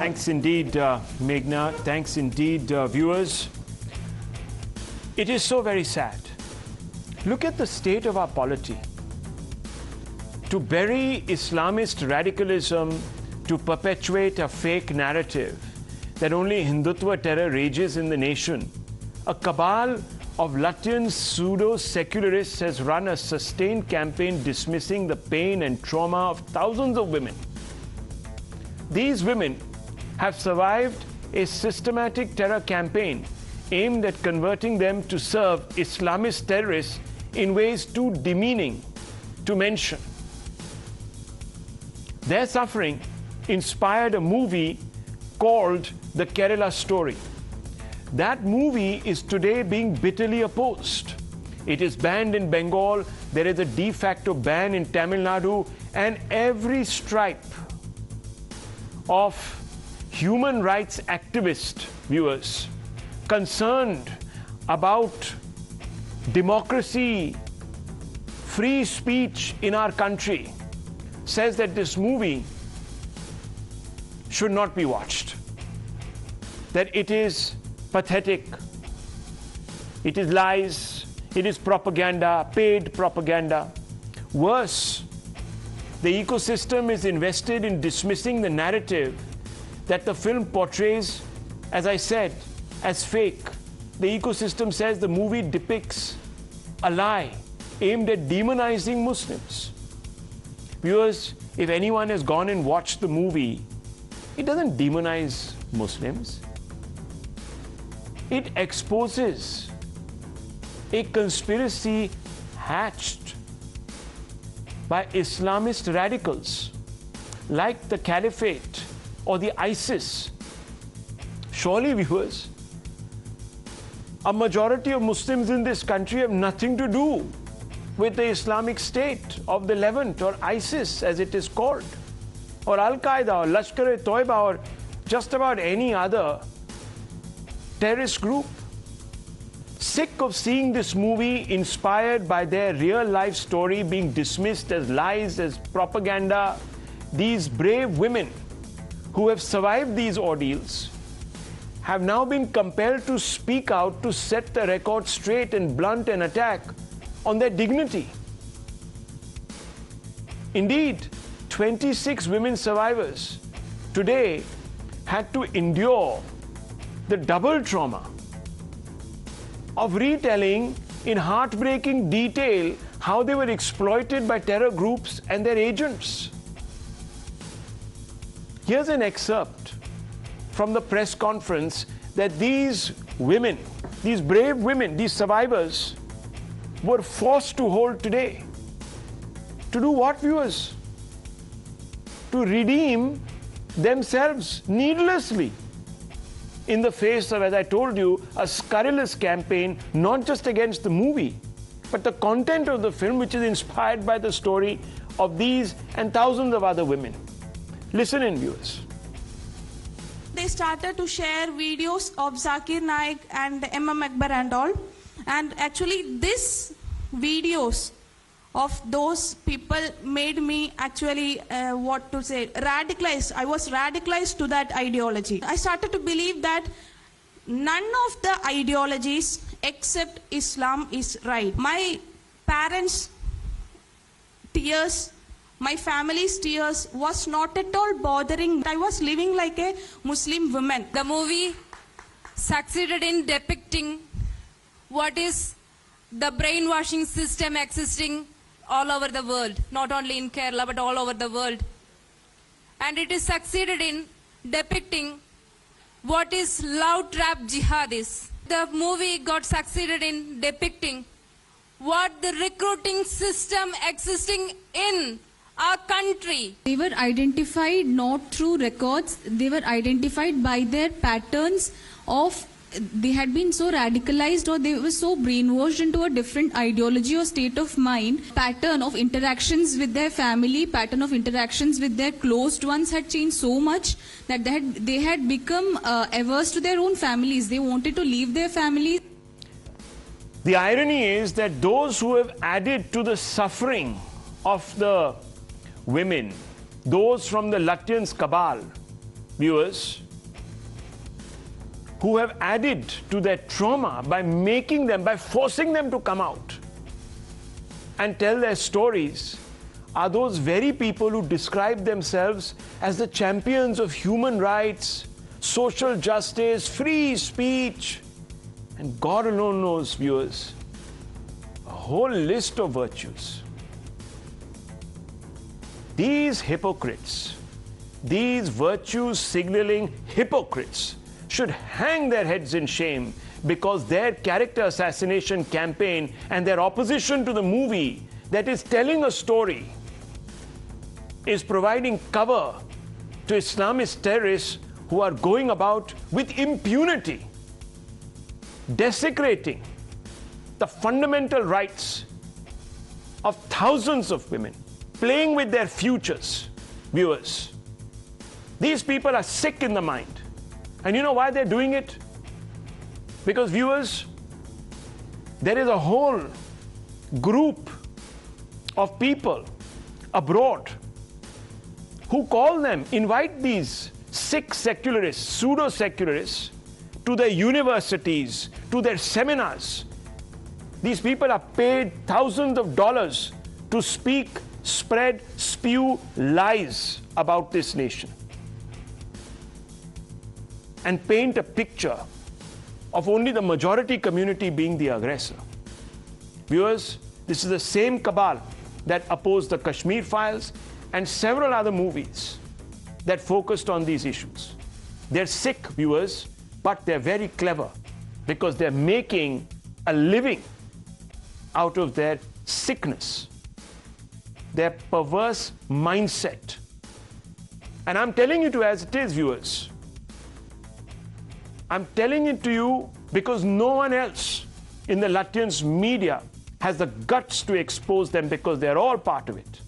Thanks indeed, Meghna. Thanks indeed, viewers. It is so very sad. Look at the state of our polity. To bury Islamist radicalism, to perpetuate a fake narrative that only Hindutva terror rages in the nation, a cabal of Latvian pseudo-secularists has run a sustained campaign dismissing the pain and trauma of thousands of women. These women have survived a systematic terror campaign aimed at converting them to serve Islamist terrorists in ways too demeaning to mention. Their suffering inspired a movie called The Kerala Story. That movie is today being bitterly opposed. It is banned in Bengal, there is a de facto ban in Tamil Nadu, and every stripe of human rights activist viewers concerned about democracy, free speech in our country says that this movie should not be watched, that it is pathetic, it is lies, it is propaganda, paid propaganda. Worse, the ecosystem is invested in dismissing the narrative that the film portrays, as I said, as fake. The ecosystem says the movie depicts a lie aimed at demonizing Muslims. Viewers, if anyone has gone and watched the movie, it doesn't demonize Muslims. It exposes a conspiracy hatched by Islamist radicals like the Caliphate or the ISIS. Surely, viewers, a majority of Muslims in this country have nothing to do with the Islamic State of the Levant, or ISIS as it is called, or Al-Qaeda, or Lashkar-e-Toiba, or just about any other terrorist group. Sick of seeing this movie inspired by their real life story being dismissed as lies, as propaganda, these brave women who have survived these ordeals have now been compelled to speak out to set the record straight and blunt an attack on their dignity. Indeed, 26 women survivors today had to endure the double trauma of retelling in heartbreaking detail how they were exploited by terror groups and their agents. Here's an excerpt from the press conference that these women, these brave women, these survivors, were forced to hold today. To do what, viewers? To redeem themselves needlessly in the face of, as I told you, a scurrilous campaign, not just against the movie, but the content of the film, which is inspired by the story of these and thousands of other women. Listen in, viewers. They started to share videos of Zakir, Naik and Akbar and all. And actually these videos of those people made me actually, radicalized. I was radicalized to that ideology. I started to believe that none of the ideologies except Islam is right. My parents' tears, my family's tears was not at all bothering. I was living like a Muslim woman. The movie succeeded in depicting what is the brainwashing system existing all over the world, not only in Kerala but all over the world. And it is succeeded in depicting what is love trap jihad is. The movie got succeeded in depicting what the recruiting system existing in our country. They were identified not through records, they were identified by their patterns of, they had been so radicalized or they were so brainwashed into a different ideology or state of mind. Pattern of interactions with their family, pattern of interactions with their closed ones had changed so much that they had become averse to their own families. They wanted to leave their families. The irony is that those who have added to the suffering of the women, those from the Latvian cabal, viewers, who have added to their trauma by forcing them to come out and tell their stories, are those very people who describe themselves as the champions of human rights, social justice, free speech, and God alone knows, viewers, a whole list of virtues. These hypocrites, these virtues signaling hypocrites, should hang their heads in shame because their character assassination campaign and their opposition to the movie that is telling a story is providing cover to Islamist terrorists who are going about with impunity, desecrating the fundamental rights of thousands of women, playing with their futures. Viewers, these people are sick in the mind. And you know why they're doing it? Because, viewers, there is a whole group of people abroad who invite these sick secularists, pseudo-secularists, to their universities, to their seminars. These people are paid thousands of dollars to speak, spread, spew lies about this nation and paint a picture of only the majority community being the aggressor. Viewers, this is the same cabal that opposed the Kashmir Files and several other movies that focused on these issues. They're sick, viewers, but they're very clever because they're making a living out of their sickness, their perverse mindset. And I'm telling you as it is, viewers. I'm telling it to you because no one else in the Latvian media has the guts to expose them because they're all part of it.